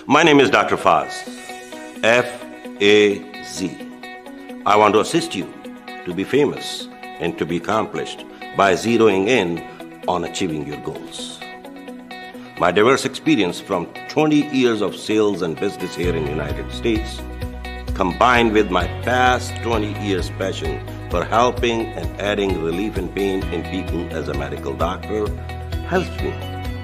My name is Dr. Faz, F-A-Z. I want to assist you to be famous and to be accomplished by zeroing in on achieving your goals. My diverse experience from 20 years of sales and business here in the United States, combined with my past 20 years passion for helping and adding relief and pain in people as a medical doctor, helps me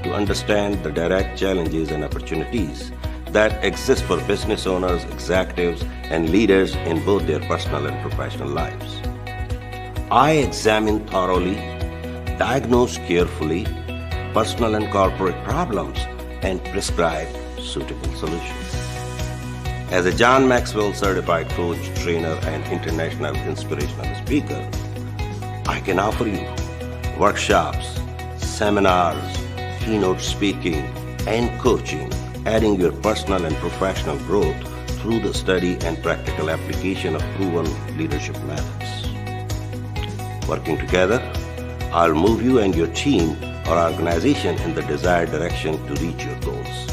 to understand the direct challenges and opportunities that exist for business owners, executives, and leaders in both their personal and professional lives. I examine thoroughly, diagnose carefully personal and corporate problems, and prescribe suitable solutions. As a John Maxwell certified coach, trainer, and international inspirational speaker, I can offer you workshops, seminars, keynote speaking, and coaching, adding your personal and professional growth through the study and practical application of proven leadership methods. Working together, I'll move you and your team or organization in the desired direction to reach your goals.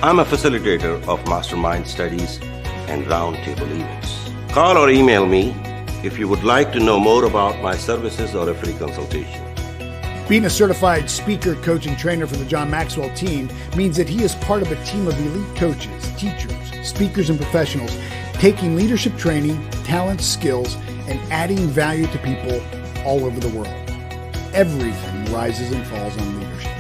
I'm a facilitator of mastermind studies and roundtable events. Call or email me if you would like to know more about my services or a free consultation. Being a certified speaker, coach, and trainer for the John Maxwell team means that he is part of a team of elite coaches, teachers, speakers, and professionals taking leadership training, talents, skills, and adding value to people all over the world. Everything rises and falls on leadership.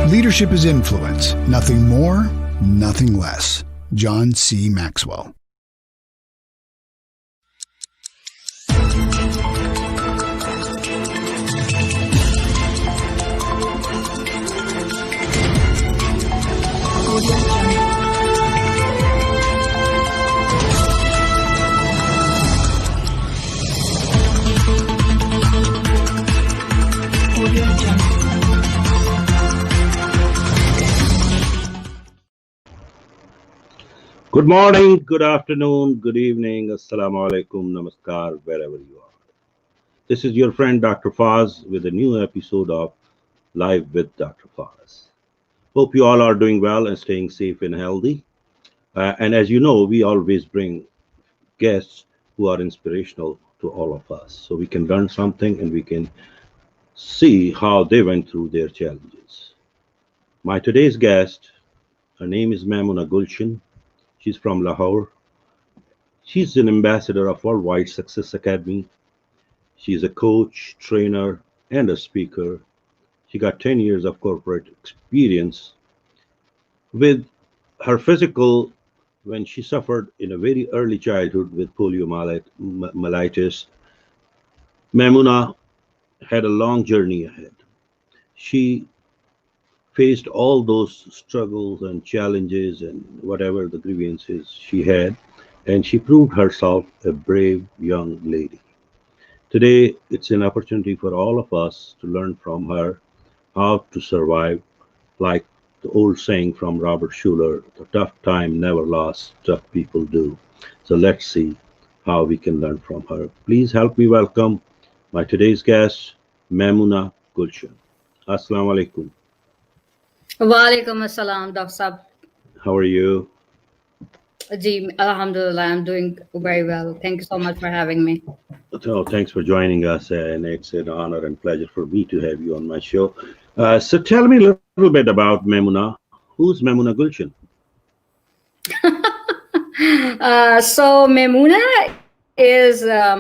Leadership is influence, nothing more, nothing less. John C. Maxwell. Good morning, good afternoon, good evening, assalamu alaikum, namaskar, wherever you are. This is your friend Dr. Faz with a new episode of Live with Dr. Faz. Hope you all are doing well and staying safe and healthy. And as you know, we always bring guests who are inspirational to all of us. So we can learn something and we can see how they went through their challenges. My today's guest, her name is Maimoona Gulshan. She's from Lahore. She's an ambassador of Worldwide Success Academy. She's a coach, trainer, and a speaker. She got 10 years of corporate experience. With her physical, when she suffered in a very early childhood with poliomyelitis, Maimoona had a long journey ahead. She faced all those struggles and challenges and whatever the grievances she had, and she proved herself a brave young lady. Today, it's an opportunity for all of us to learn from her how to survive, like the old saying from Robert Schuller, the tough time never lasts, tough people do. So let's see how we can learn from her. Please help me welcome my today's guest, Maimoona Gulshan. Assalamu alaikum. Walaikum assalam, Dr. Saab. How are you? Ji, Alhamdulillah, I'm doing very well. Thank you so much for having me. So thanks for joining us, and it's an honor and pleasure for me to have you on my show. So tell me a little bit about Maimoona. Who's Maimoona Gulshan? So Maimoona is a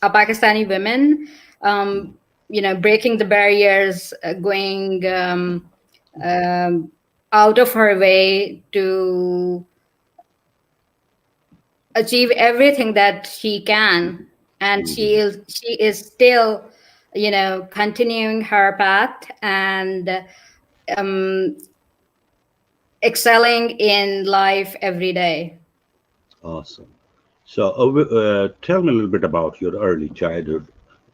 Pakistani woman, um, breaking the barriers, going um, out of her way to achieve everything that she can, and Mhm. she is still, continuing her path and um, excelling in life every day. Awesome. So tell me a little bit about your early childhood.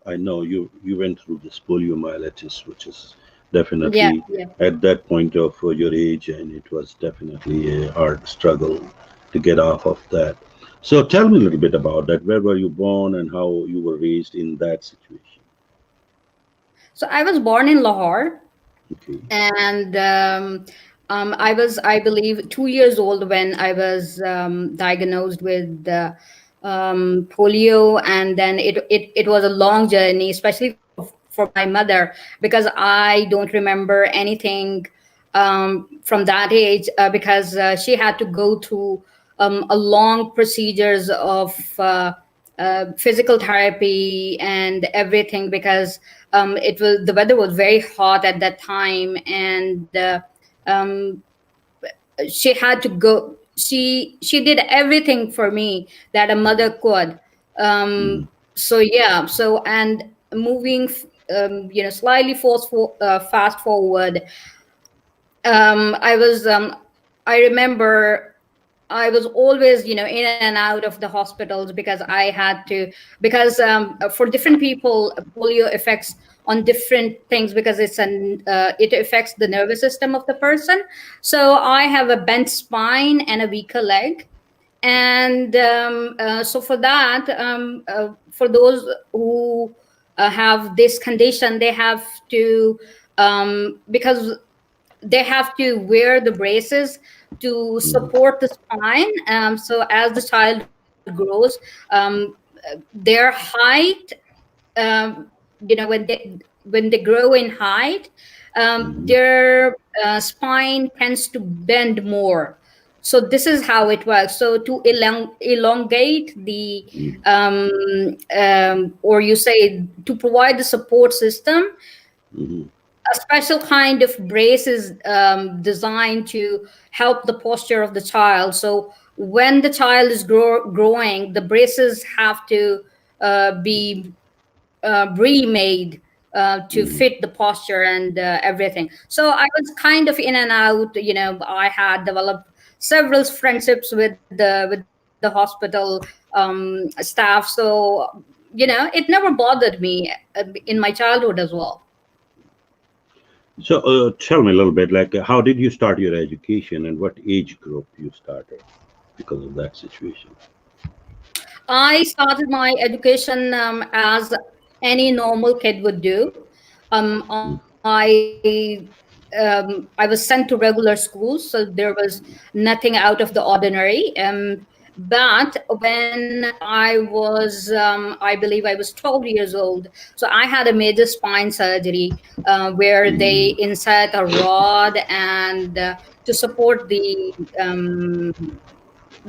I know you went through this poliomyelitis, which is Yeah, definitely yeah. at that point of your age, and it was definitely a hard struggle to get off of that. So tell me a little bit about that. Where were you born, and how you were raised in that situation? So I was born in Lahore, Okay. and I was, I believe, 2 years old when I was diagnosed with polio, and then it was a long journey, especially for my mother, because I don't remember anything from that age, because she had to go through a long procedures of physical therapy and everything, because the weather was very hot at that time, and um, she had to go. She did everything for me that a mother could. Mm-hmm. So yeah. So, and moving, slightly fast forward. I was. I remember I was always, in and out of the hospitals, because I had to, because for different people, polio affects on different things, because it affects the nervous system of the person. So I have a bent spine and a weaker leg, and so for that, for those who have this condition, they have to, because they have to wear the braces to support the spine. So as the child grows, their height, when they grow in height, Mm-hmm. their spine tends to bend more. So this is how it works. So to elongate the, or you say, to provide the support system, Mm-hmm. a special kind of brace is designed to help the posture of the child. So when the child is growing, the braces have to be remade to fit the posture and everything. So I was kind of in and out. I had developed several friendships with the hospital staff. So it never bothered me in my childhood as well. So tell me a little bit, like how did you start your education, and what age group you started because of that situation? I started my education as any normal kid would do. I was sent to regular schools, so there was nothing out of the ordinary. But when I was, I believe I was 12 years old, so I had a major spine surgery where they insert a rod and to support the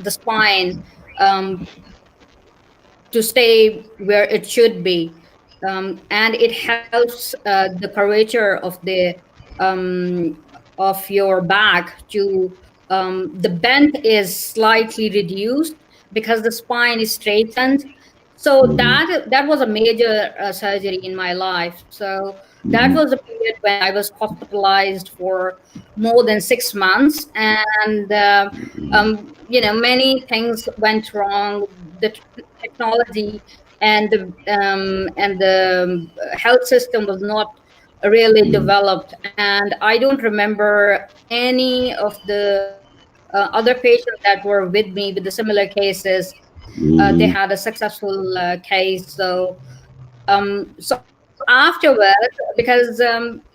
spine, um, to stay where it should be. And it helps the curvature um, of your back to, the bend is slightly reduced because the spine is straightened. So Mm-hmm. that was a major surgery in my life. So that Mm-hmm. was a period when I was hospitalized for more than 6 months, and many things went wrong. The technology and the health system was not really developed, and I don't remember any of the other patients that were with me with the similar cases. They Mm-hmm. had a successful case. So afterwards, because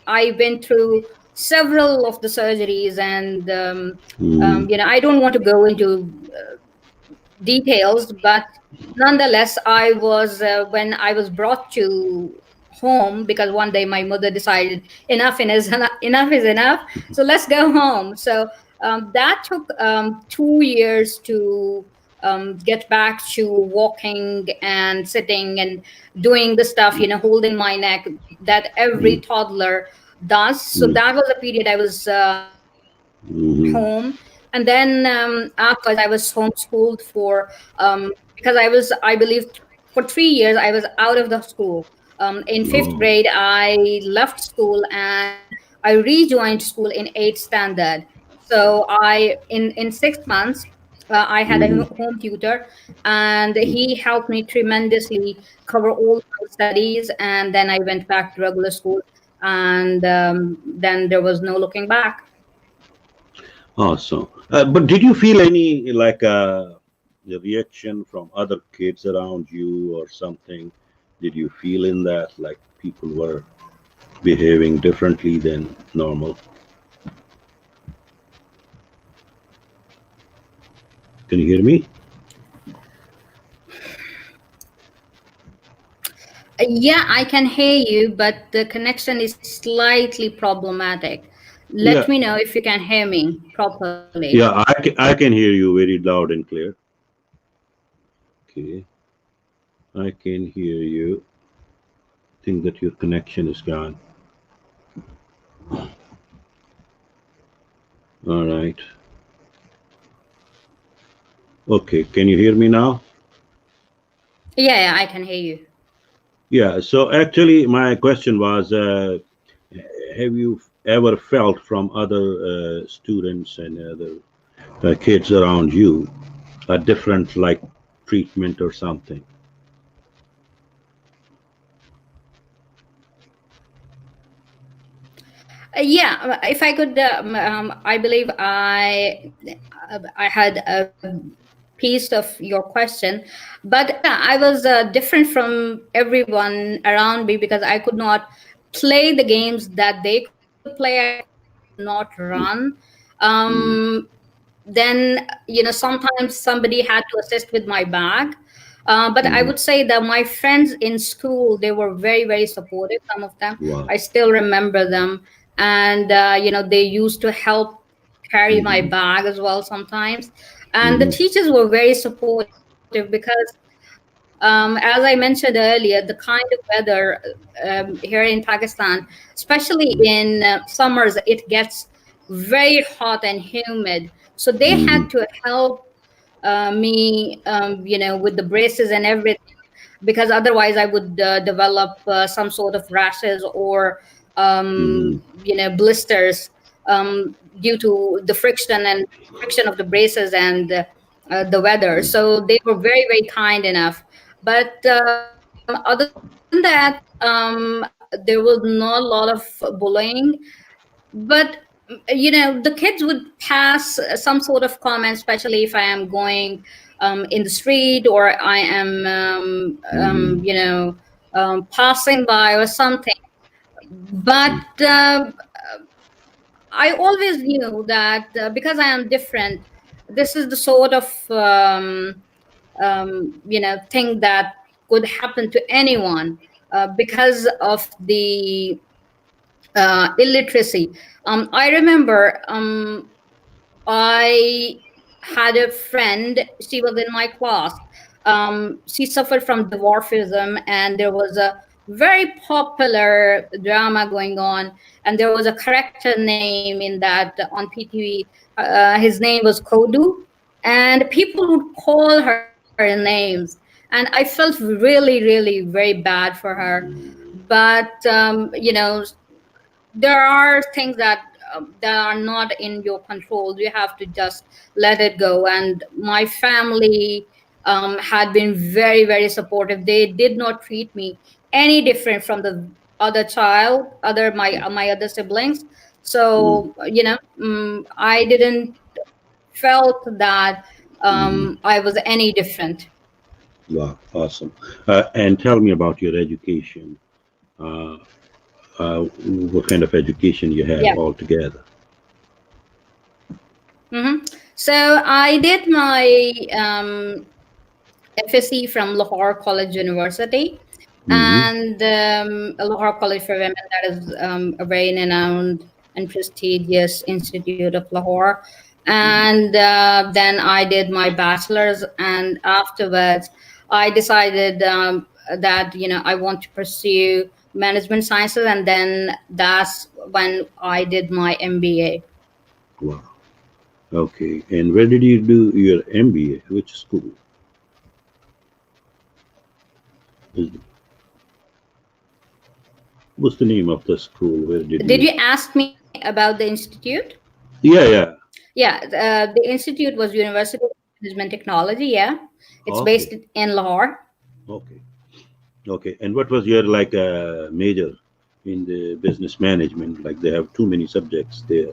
I went through several of the surgeries, and Mm-hmm. I don't want to go into details, but nonetheless, I was when I was brought to home because one day my mother decided enough is enough. So let's go home. So that took 2 years to get back to walking and sitting and doing the stuff, holding my neck that every Mm-hmm. toddler does. So that was a period I was Mm-hmm. home. And then afterwards, I was homeschooled for because I believe, for 3 years I was out of the school. In fifth Oh. grade, I left school and I rejoined school in eighth standard. So in 6 months, I had a Mm-hmm. home tutor, and he helped me tremendously cover all my studies. And then I went back to regular school, and then there was no looking back. Awesome. But did you feel any like reaction from other kids around you or something? Did you feel in that like people were behaving differently than normal? Can you hear me? Yeah, I can hear you, but the connection is slightly problematic. Let Yeah, me know if you can hear me properly. yeah, I can hear you very loud and clear. Okay, I can hear you. Think that your connection is gone. All right. Okay, can you hear me now? Yeah, I can hear you. Yeah, so actually, my question was have you ever felt from other students and other kids around you a different like treatment or something? Yeah, if I could, I believe I had a piece of your question, but yeah, I was different from everyone around me because I could not play the games that they could play. I could not run. Mm-hmm. Um, then sometimes somebody had to assist with my bag, but I Mm-hmm. would say that my friends in school, they were very, very supportive. Some of them, Wow. I still remember them. And they used to help carry my Mm-hmm. bag as well sometimes. And the Mm-hmm. teachers were very supportive because as I mentioned earlier, the kind of weather here in Pakistan, especially in summers, it gets very hot and humid. So they had Mm-hmm. to help me, with the braces and everything, because otherwise I would develop some sort of rashes or Mm-hmm. blisters, due to the friction of the braces and the weather. So they were very, very kind enough. But other than that, there was not a lot of bullying. But the kids would pass some sort of comment, especially if I am going in the street, or I am Mm-hmm. passing by or something. But I always knew that because I am different, this is the sort of thing that could happen to anyone because of the illiteracy. I remember I had a friend, she was in my class. She suffered from dwarfism, and there was a very popular drama going on, and there was a character name in that on PTV. His name was Kodu, and people would call her names, and I felt really, really very bad for her. But there are things that are not in your control. You have to just let it go. And my family had been very, very supportive. They did not treat me any different from the other child, other my other siblings. Mm-hmm. So I didn't felt that Mm-hmm. I was any different. Wow, awesome. And tell me about your education. Uh, what kind of education you have Yeah. altogether? So I did my FSC from Lahore College University. Mm-hmm. and Lahore College for Women, that is a very renowned and prestigious institute of Lahore. And then I did my bachelor's, and afterwards, I decided that I want to pursue management sciences, and then that's when I did my MBA. Wow. Okay. And where did you do your MBA? Which school? Is- What's the name of the school? Where did Did you? you ask me about the institute? Yeah, yeah. Yeah, the institute was University of Management Technology. Yeah, it's based Okay. in Lahore. Okay. Okay. And what was your like major in the business management? Like they have too many subjects there.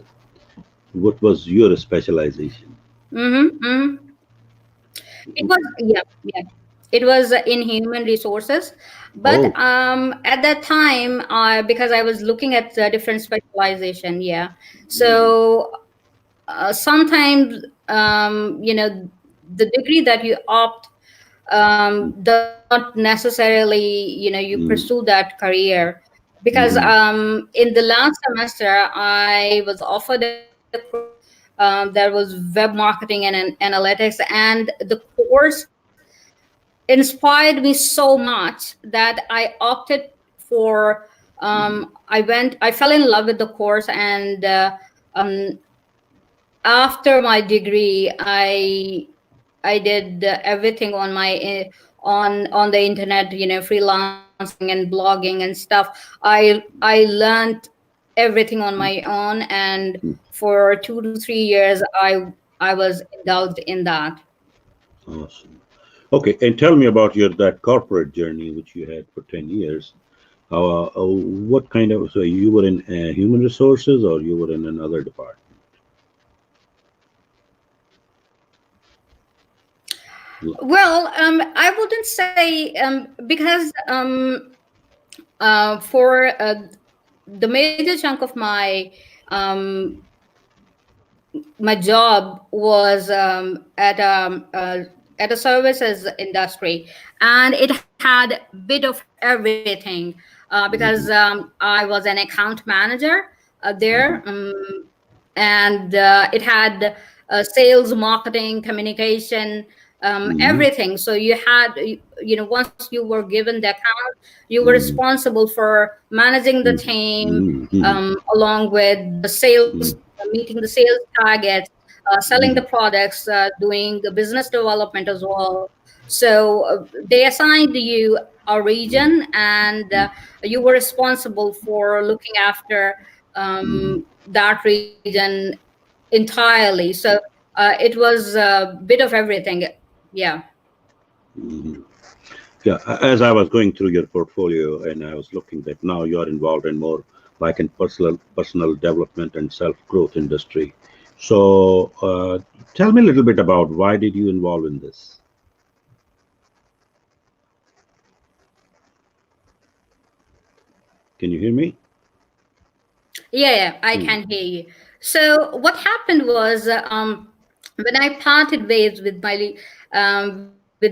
What was your specialization? Mm-hmm. It was, yeah, yeah. It was in human resources, but Oh. at that time, because I was looking at the different specialization. Yeah, Mm-hmm. so sometimes the degree that you opt does not necessarily you pursue that career, because Mm-hmm. in the last semester I was offered a course that was web marketing and analytics, and the course inspired me so much that I opted for I fell in love with the course, and um, after my degree I did everything on my on the internet, freelancing and blogging and stuff. I learned everything on my own, and for 2 to 3 years I was indulged in that. Awesome. Okay, and tell me about your that corporate journey which you had for 10 years. What kind of so you were in human resources or you were in another department? Well, I wouldn't say because for the major chunk of um, my job was at a services industry, and it had bit of everything because Mm-hmm. I was an account manager there, Mm-hmm. and it had sales, marketing, communication, Mm-hmm. everything. So you had, once you were given the account, you were Mm-hmm. responsible for managing the team, Mm-hmm. along with the sales, meeting the sales targets, selling the Mm-hmm. products, doing the business development as well. So they assigned you a region, and you were responsible for looking after that region entirely. So it was a bit of everything. Yeah. Mm-hmm. Yeah, as I was going through your portfolio and I was looking that now you are involved in more like in personal development and self growth industry. So tell me a little bit about why did you involve in this? Can you hear me? Yeah, yeah, I Hmm. can hear you. So what happened was, when I parted ways with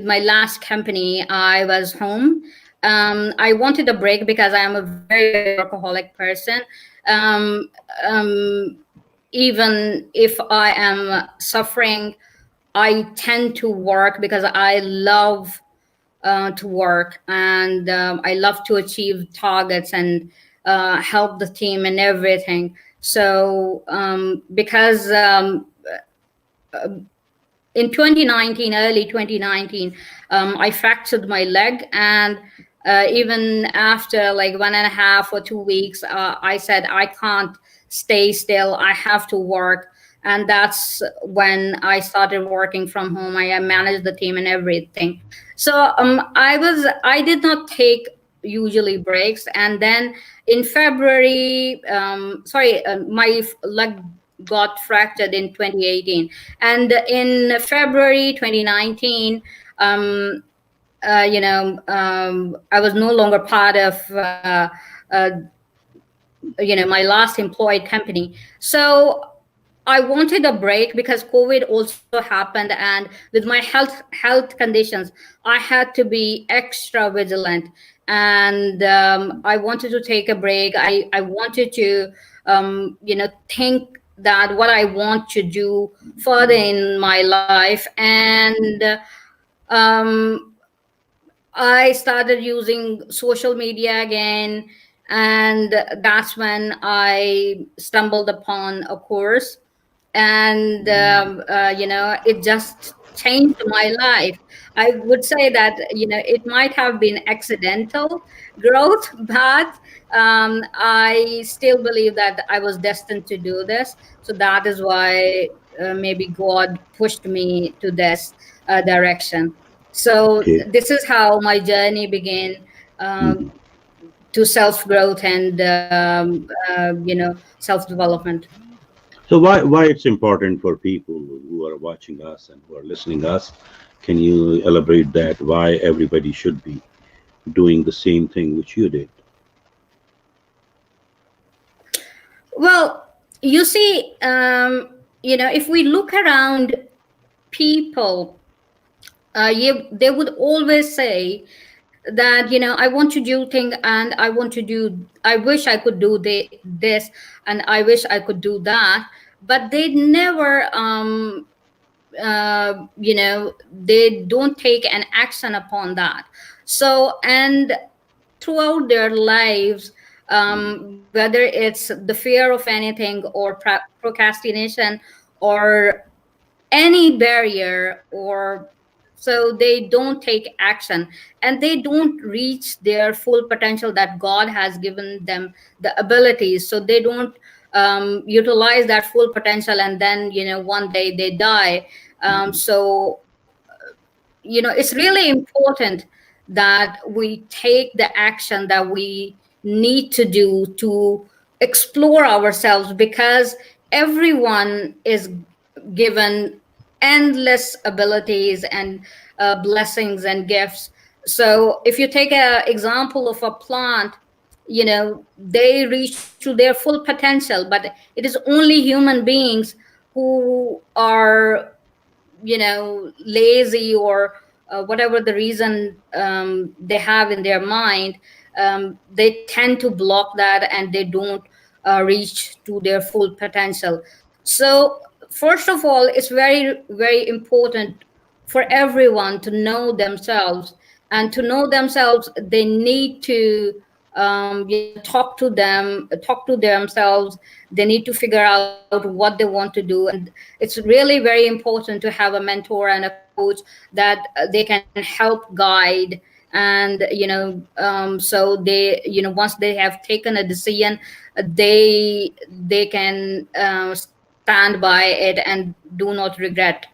my last company, I was home. I wanted a break because I am a very, very workaholic person. Um, um, Even if I am suffering, I tend to work because I love to work, and I love to achieve targets and help the team and everything. So because in 2019, early 2019, I fractured my leg, and even after like 1.5 or 2 weeks, I said I can't stay still. I have to work, and that's when I started working from home. I managed the team and everything. So I did not take usually breaks, and then in February, my leg got fractured in 2018, and in February 2019, um, I was no longer part of uh, my last employed company. So I wanted a break because COVID also happened, and with my health conditions, I had to be extra vigilant. and I wanted to take a break. I wanted to think that what I want to do further in my life. And um, I started using social media again, and that's when I stumbled upon a course, and it just changed my life. I would say that it might have been accidental growth, but I still believe that I was destined to do this. So that is why maybe God pushed me to this direction. So Okay. this is how my journey began, Mhm. to self growth and self development. So why it's important for people who are watching us and who are listening us? Can you elaborate that? Why everybody should be doing the same thing which you did? Well, you see, if we look around people, they would always say that I want to do thing, and I wish I could do this, and I wish I could do that, but they never they don't take an action upon that. So, and throughout their lives, whether it's the fear of anything, or procrastination, or any barrier, or so they don't take action, and they don't reach their full potential that God has given them the abilities. So they don't utilize that full potential, and then one day they die. So it's really important that we take the action that we need to do to explore ourselves, because everyone is given endless abilities and blessings and gifts. So if you take an example of a plant, they reach to their full potential, but it is only human beings who are lazy, or whatever the reason they have in their mind, they tend to block that, and they don't reach to their full potential. So first of all, it's very, very important for everyone to know themselves, and to know themselves they need to talk to themselves. They need to figure out what they want to do, and it's really very important to have a mentor and a coach that they can help guide. And so they, once they have taken a decision, they can stand by it and do not regret.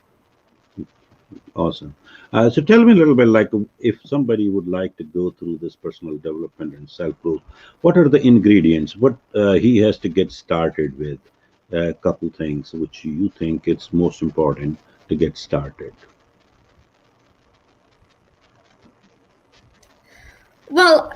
Awesome. So tell me a little bit, like, if somebody would like to go through this personal development and self growth, what are the ingredients? What he has to get started with? A couple things which you think it's most important to get started. Well,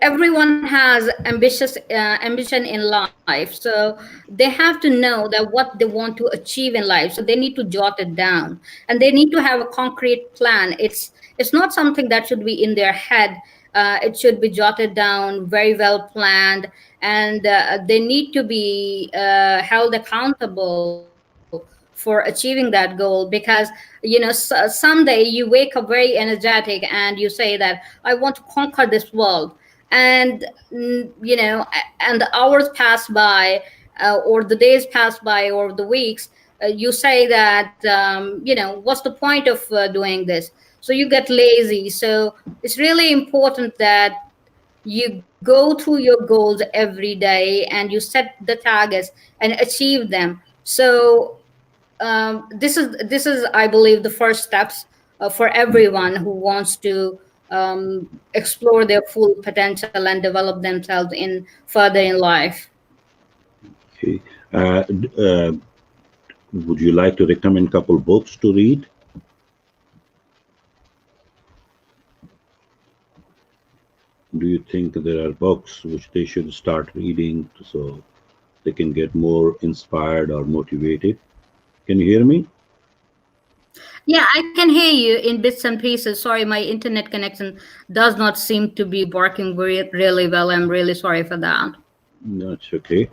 everyone has ambition in life, so they have to know that what they want to achieve in life. So they need to jot it down, and they need to have a concrete plan. It's not something that should be in their head. It should be jotted down, very well planned, and they need to be held accountable for achieving that goal. Because someday you wake up very energetic, and you say that I want to conquer this world, and and the hours pass by, or the days pass by, or the weeks. You say that what's the point of doing this? So you get lazy. So it's really important that you go through your goals every day, and you set the targets and achieve them. So this is, I believe, the first steps for everyone who wants to explore their full potential and develop themselves in further in life. Okay. Would you like to recommend a couple books to read? Do you think there are books which they should start reading so they can get more inspired or motivated? Can you hear me? Yeah, I can hear you in bits and pieces. Sorry, my internet connection does not seem to be working really well. I'm really sorry for that. That's okay.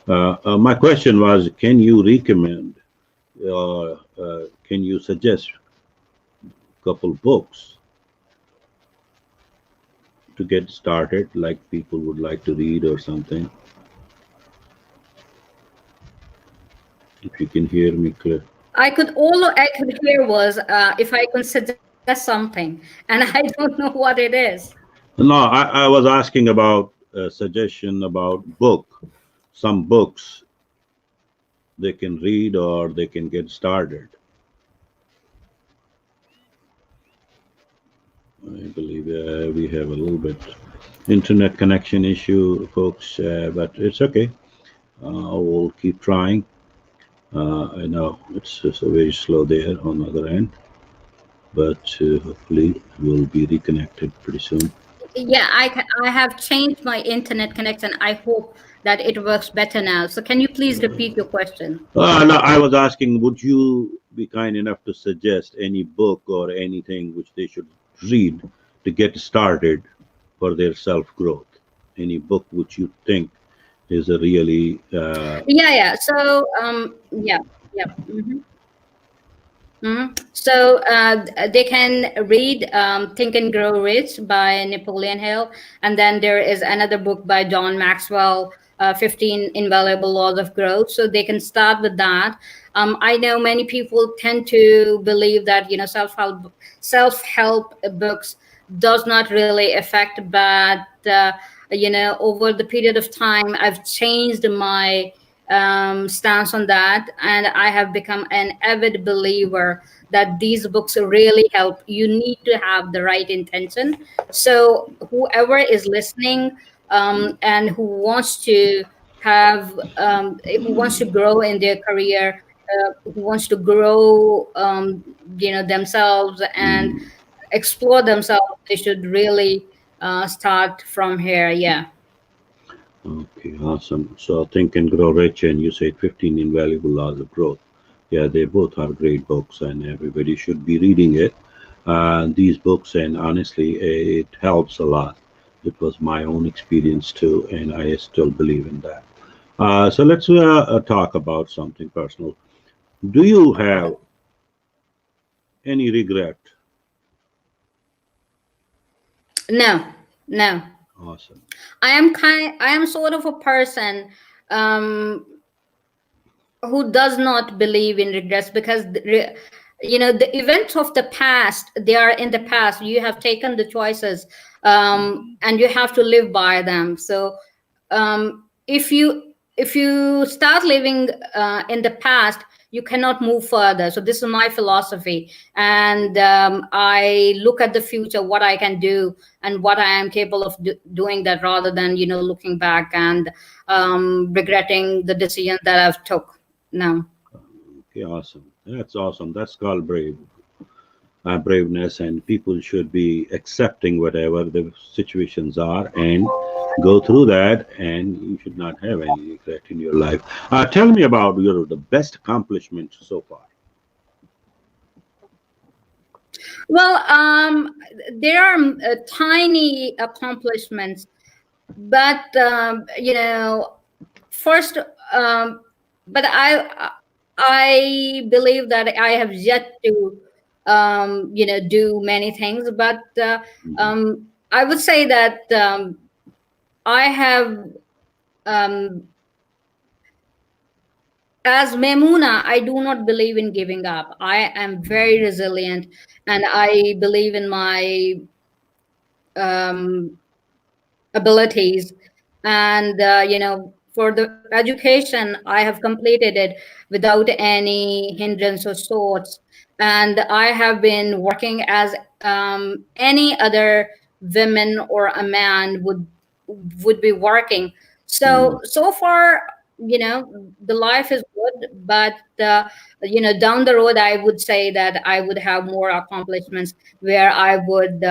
My question was, can you recommend, can you suggest a couple books to get started, like people would like to read or something? If you can hear me clear. All I could hear was if I could suggest something, and I don't know what it is. No, I was asking about a suggestion about book, some books they can read or they can get started. I believe we have a little bit internet connection issue, folks, but it's okay. We'll keep trying. I know it's just very slow there on the other end, but hopefully we'll be reconnected pretty soon. Yeah, I have changed my internet connection. I hope that it works better now. So can you please repeat your question? No, I was asking, would you be kind enough to suggest any book or anything which they should read to get started for their self growth? Any book which you think is a really Yeah, yeah. So yeah, yeah. So they can read Think and Grow Rich by Napoleon Hill. And then there is another book by John Maxwell, 15 Invaluable Laws of Growth. So they can start with that. I know many people tend to believe that, self-help books does not really affect, but, over the period of time, I've changed my stance on that, and I have become an avid believer that these books really help. You need to have the right intention. So whoever is listening, and who wants to grow in their career, who wants to grow, themselves and explore themselves, they should really start from here. Yeah. okay, awesome. So Think and Grow Rich, and you said 15 Invaluable Laws of Growth. Yeah, they both are great books, and everybody should be reading it. These books, and honestly, it helps a lot. It was my own experience too, and I still believe in that. So let's talk about something personal. Do you have any regret? No, no. Awesome. I am sort of a person um who does not believe in regrets, because the events of the past, they are in the past. You have taken the choices, and you have to live by them. So if you start living in the past, you cannot move further. So this is my philosophy, and I look at the future, what I can do and what I am capable of doing, that rather than looking back and regretting the decision that I've took. No. Okay, awesome. That's awesome. That's called braveness, and people should be accepting whatever the situations are and go through that. And you should not have any regret in your life. Tell me about your the best accomplishment so far. Well, there are tiny accomplishments, but first, um, but I believe that I have yet to do many things. But I would say that I have, um, as Maimoona, I do not believe in giving up. I am very resilient, and I believe in my um, abilities. And for the education, I have completed it without any hindrance or sorts. And I have been working as any other women or a man would be working. Mm, So far, the life is good, but down the road, I would say that I would have more accomplishments, where I would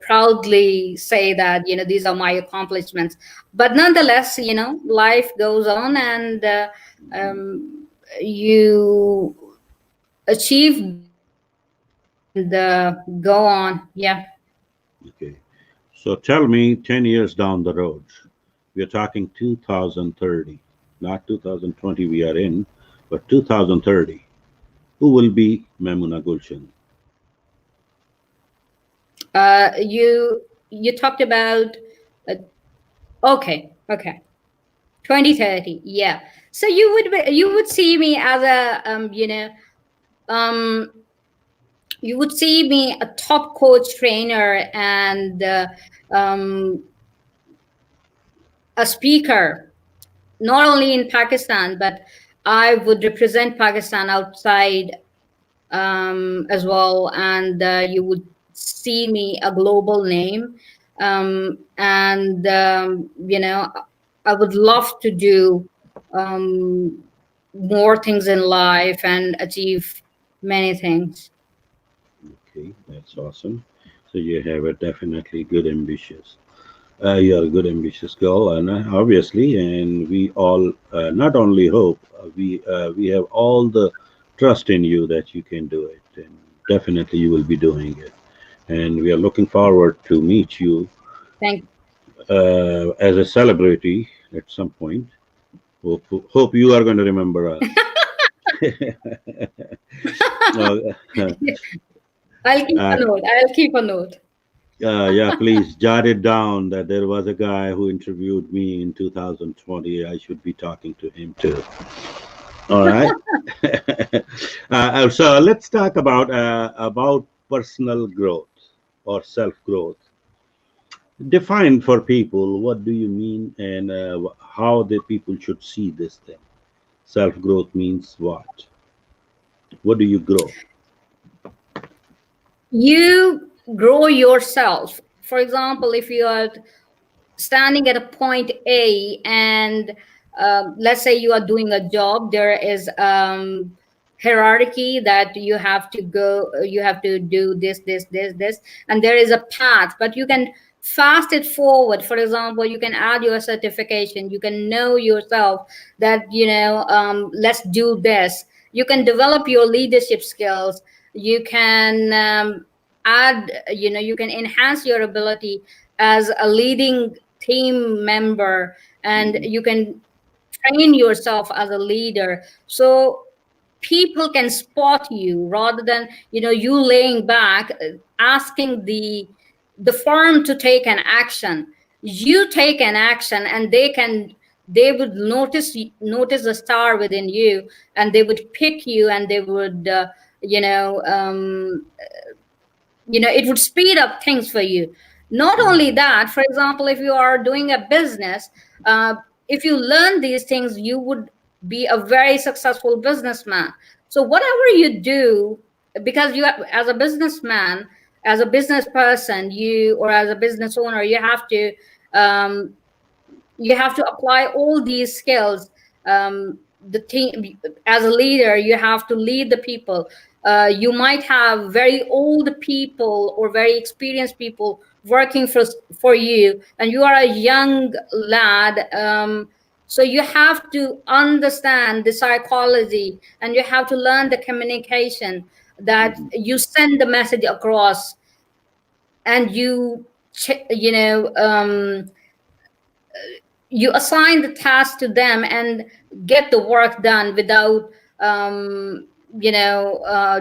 proudly say that these are my accomplishments. But nonetheless, life goes on, and you achieve go on. Yeah. Okay. So tell me, 10 years down the road, we are talking 2030, not 2020 we are in, but 2030. Who will be Maimoona Gulshan? You talked about uh, okay, 2030. Yeah. So you would see me as a um you would see me a top coach trainer and a speaker, not only in Pakistan, but I would represent Pakistan outside as well, and you would see me a global name, and I would love to do um, more things in life and achieve many things. Okay, that's awesome. So you have a definitely good ambitious. You're a good ambitious girl, and obviously, and we all not only hope, we have all the trust in you that you can do it, and definitely you will be doing it. And we are looking forward to meet you Thank as a celebrity at some point. Hope you are going to remember us. uh, you. I'll keep uh, a note. I'll keep a note. yeah, please jot it down that there was a guy who interviewed me in 2020. I should be talking to him too. All right. So let's talk about personal growth or self growth. Define for people what do you mean and how the people should see this thing. Self growth means what? What do you grow? You grow yourself. For example, if you are standing at a point A, and let's say you are doing a job, there is hierarchy that you have to go, you have to do this, and there is a path, but you can fast it forward. For example, you can add your certification, you can know yourself that let's do this. You can develop your leadership skills. You can add, you can enhance your ability as a leading team member, and Mhm, you can train yourself as a leader, so people can spot you rather than you laying back, asking the firm to take an action. You take an action, and they would notice the star within you, and they would pick you, and they would you know um, it would speed up things for you. Not only mhm, that, for example, if you are doing a business, uh, if you learn these things, you would be a very successful businessman. So whatever you do, because as a businessman, as a business person, you or as a business owner, um, you have to apply all these skills. The team, as a leader, you have to lead the people. You might have very old people or very experienced people working for you, and you are a young lad. So you have to understand the psychology, and you have to learn the communication, that mhm, you send the message across, and you assign the task to them and get the work done without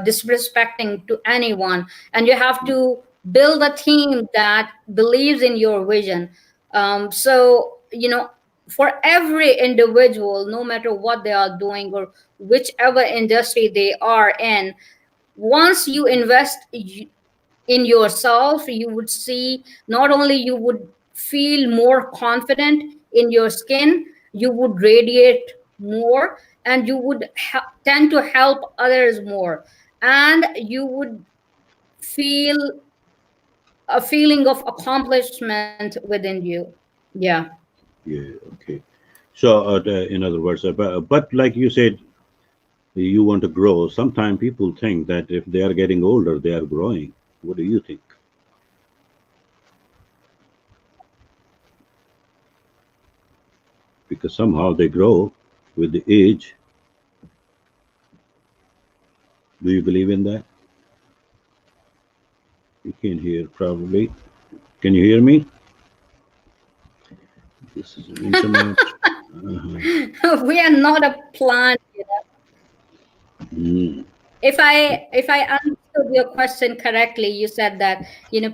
disrespecting to anyone. And you have to build a team that believes in your vision. So for every individual, no matter what they are doing or whichever industry they are in, once you invest in yourself, you would see, not only you would feel more confident in your skin, you would radiate more, and you would tend to help others more, and you would feel a feeling of accomplishment within you. Yeah. yeah, okay. So, in other words, but like you said, you want to grow. Sometimes people think that if they are getting older, they are growing. What do you think? Because somehow they grow with the age. Do you believe in that? Can't hear probably. Can you hear me? This is internet. Uh-huh. We are not a plant. Mm, If I understood your question correctly, you said that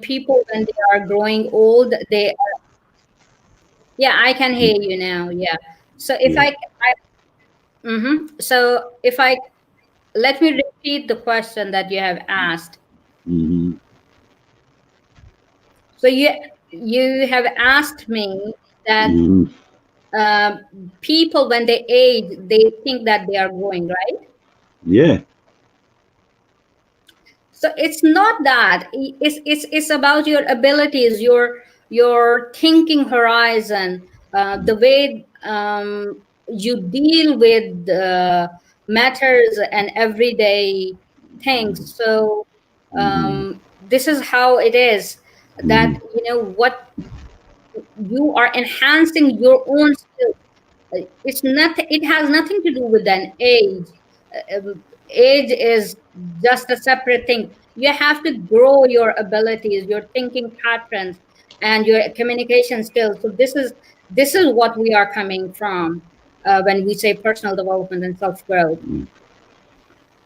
people when they are growing old, they yeah, I can hear mm, you now. Yeah. So if yeah. so if I let me repeat the question that you have asked. Mm-hmm. So you have asked me that Mm-hmm. uh, people when they age, they think that they are growing, right? Yeah. So it's not that. It's about your abilities, your thinking horizon, the way you deal with matters and everyday things. So Mm-hmm. this is how it is, Mm-hmm. that what you are enhancing your own skills. It's not, it has nothing to do with an age. Age is just a separate thing. You have to grow your abilities, your thinking patterns, and your communication skills. So this is what we are coming from when we say personal development and self growth.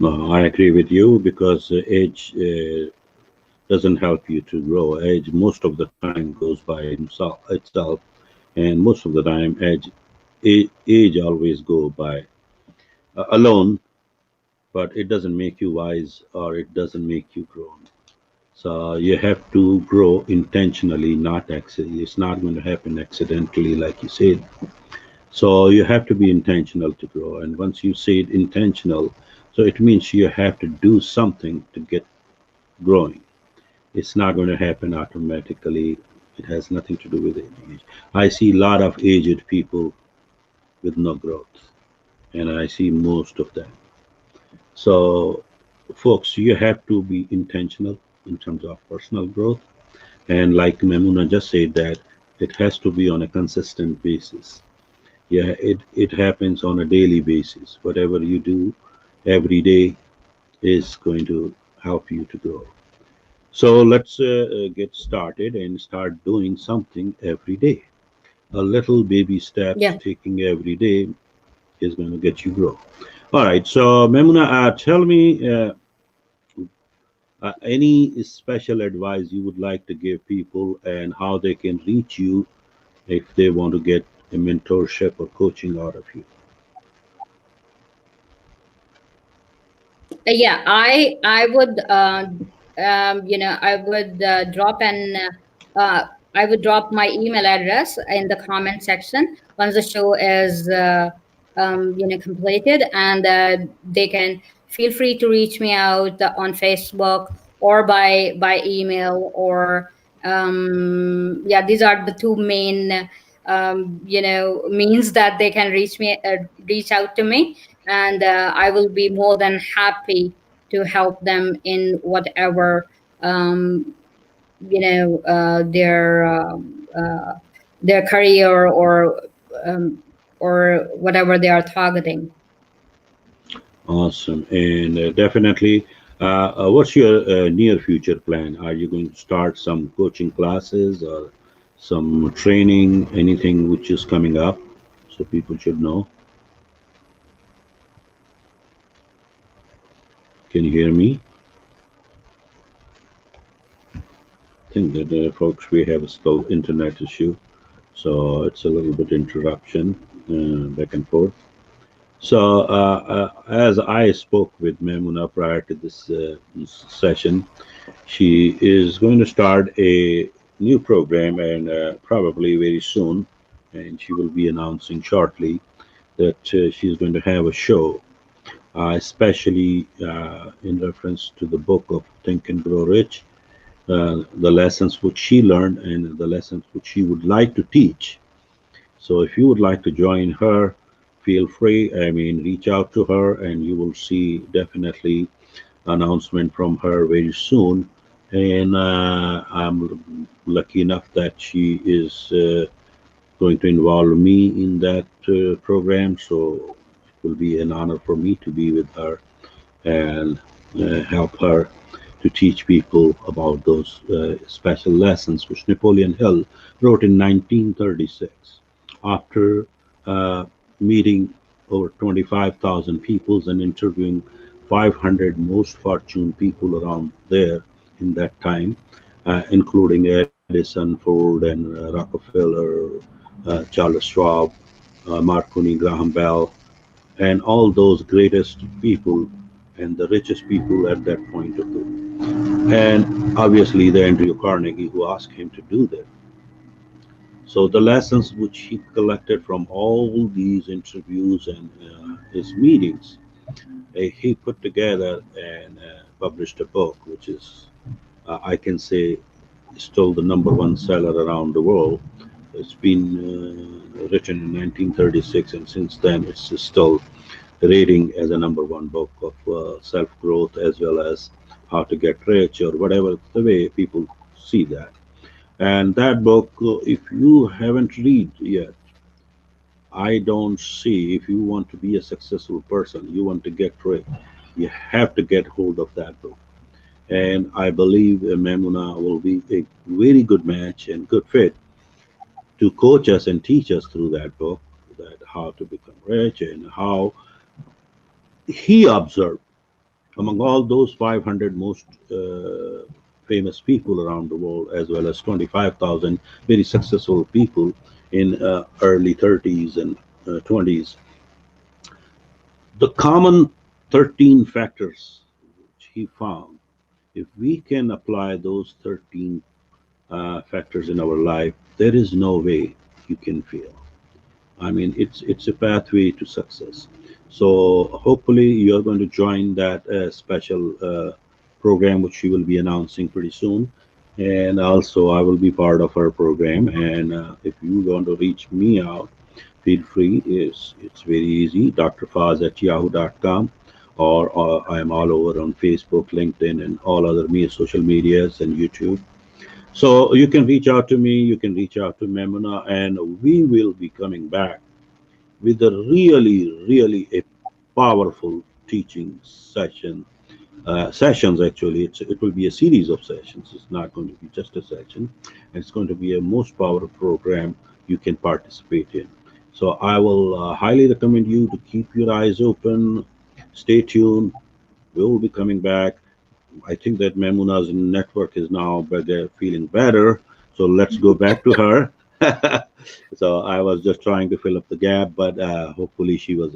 I agree with you because age doesn't help you to grow. Age most of the time goes by itself, and most of the time age always go by alone, but it doesn't make you wise or it doesn't make you grown. So you have to grow intentionally, not accidentally. It's not going to happen accidentally, like you said. So you have to be intentional to grow. And once you say it intentional, so it means you have to do something to get growing. It's not going to happen automatically. It has nothing to do with age. I see a lot of aged people with no growth, and I see most of them. So, folks, you have to be intentional in terms of personal growth. And like Maimoona just said, that it has to be on a consistent basis. Yeah, it happens on a daily basis. Whatever you do every day is going to help you to grow. So let's get started and start doing something every day. A little baby steps Yeah. taking every day is going to get you grow. All right. So Memuna, tell me any special advice you would like to give people and how they can reach you if they want to get a mentorship or coaching out of you. Yeah, I would I would drop an I would drop my email address in the comment section once the show is completed, and they can feel free to reach me out on Facebook or by email, or yeah, these are the two main means that they can reach out to me, and I will be more than happy to help them in whatever you know uh, their um, uh, their career, um, or whatever they are targeting. Awesome. And definitely, what's your near future plan? Are you going to start some coaching classes or some training, anything which is coming up so people should know? Can you hear me? I think that folks, we have a slow internet issue, so it's a little bit interruption back and forth. So, as I spoke with Memuna prior to this session, she is going to start a new program, and probably very soon, and she will be announcing shortly that she's going to have a show, especially in reference to the book of Think and Grow Rich, the lessons which she learned and the lessons which she would like to teach. So if you would like to join her, feel free. I mean, reach out to her, and you will see definitely announcement from her very soon. And I'm lucky enough that she is going to involve me in that program. So it will be an honor for me to be with her and help her to teach people about those special lessons which Napoleon Hill wrote in 1936 after uh, meeting over 25,000 people and interviewing 500 most fortunate people around there in that time, including Edison, Ford, and Rockefeller, Charles Schwab, Marconi, Graham Bell, and all those greatest people and the richest people at that point of view. And obviously, the Andrew Carnegie who asked him to do that. So the lessons which he collected from all these interviews and his meetings, he put together and published a book, which is, I can say, still the number one seller around the world. It's been written in 1936, and since then it's still rating as a number one book of self growth as well as how to get rich or whatever the way people see that. And that book, if you haven't read yet, I don't see if you want to be a successful person, you want to get rich, you have to get hold of that book. And I believe Maimuna will be a very good match and good fit to coach us and teach us through that book that how to become rich and how he observed among all those 500 most famous people around the world, as well as 25,000 very successful people in early 30s and 20s, the common 13 factors which he found, if we can apply those 13 factors in our life, there is no way you can fail. I mean, it's a pathway to success. So hopefully you're going to join that special program, which we will be announcing pretty soon. And also, I will be part of our program. And if you want to reach me out, feel free. It's very easy. drfaz at yahoo.com, or I am all over on Facebook, LinkedIn, and all other social medias and YouTube. So you can reach out to me. You can reach out to Memuna, and we will be coming back with a really a powerful teaching sessions. Actually, it will be a series of sessions. It's not going to be just a session. It's going to be a most powerful program you can participate in. So I will highly recommend you to keep your eyes open. Stay tuned. We will be coming back. I think that Memuna's network is now better, feeling better. So let's go back to her. So I was just trying to fill up the gap, but hopefully she was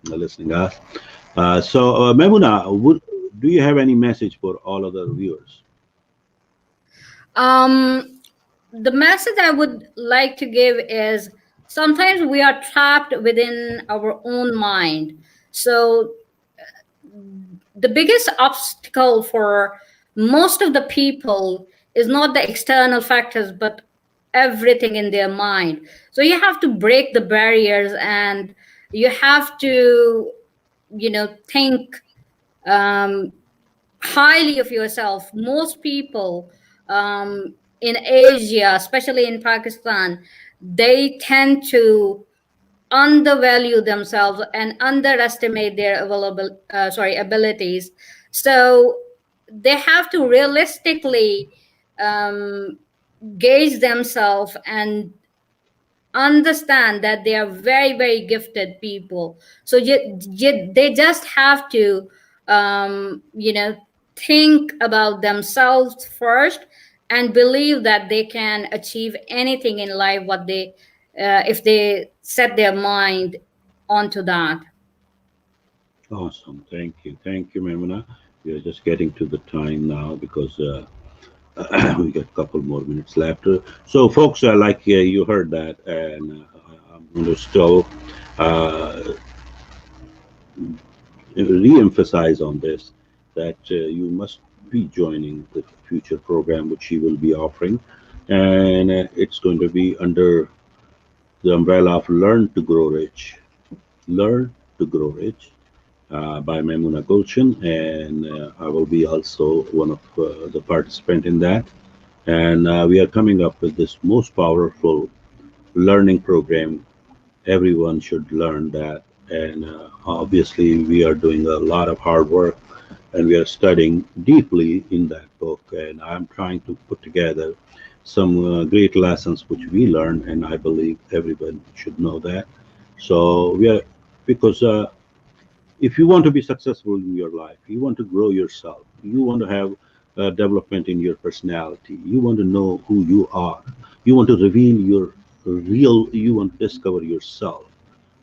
listening us. Memuna, do you have any message for all other viewers? The message I would like to give is sometimes we are trapped within our own mind. So the biggest obstacle for most of the people is not the external factors, but everything in their mind. So you have to break the barriers, and you have to, think um, highly of yourself. Most people in Asia, especially in Pakistan, they tend to undervalue themselves and underestimate their abilities. So they have to realistically um, gauge themselves and understand that they are very gifted people. So they just have to think about themselves first and believe that they can achieve anything in life what they if they set their mind onto that. Awesome. Thank you, Memuna. We are just getting to the time now because we got a couple more minutes left. So, folks, like you heard that, and I'm going to still uh, re-emphasize on this that you must be joining the future program which she will be offering, and it's going to be under the umbrella of Learn to Grow Rich. Learn to Grow Rich by Maimoona Gulshan, and I will be also one of the participant in that. And we are coming up with this most powerful learning program. Everyone should learn that, and obviously we are doing a lot of hard work and we are studying deeply in that book. And I'm trying to put together some great lessons which we learned, and I believe everyone should know that. So we are because if you want to be successful in your life, you want to grow yourself, you want to have development in your personality, you want to know who you are, you want to reveal your real, you want to discover yourself,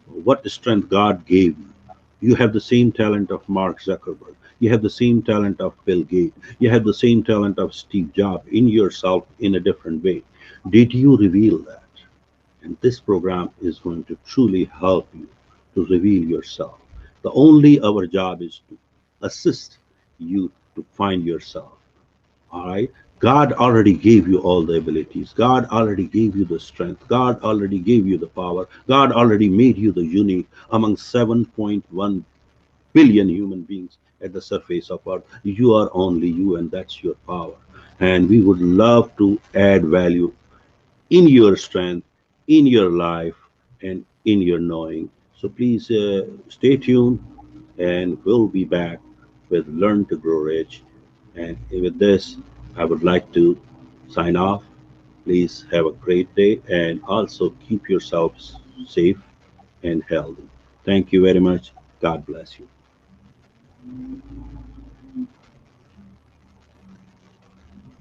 what strength God gave you. You have the same talent of Mark Zuckerberg. You have the same talent of Bill Gates. You have the same talent of Steve Jobs in yourself in a different way. Did you reveal that? And this program is going to truly help you to reveal yourself. The only our job is to assist you to find yourself. All right. God already gave you all the abilities. God already gave you the strength. God already gave you the power. God already made you the unique among 7.1 billion human beings at the surface of earth. You are only you, and that's your power. And we would love to add value in your strength, in your life, and in your knowing. So please stay tuned, and we'll be back with Learn to Grow Rich. And with this, I would like to sign off. Please have a great day and also keep yourselves safe and healthy. Thank you very much. God bless you.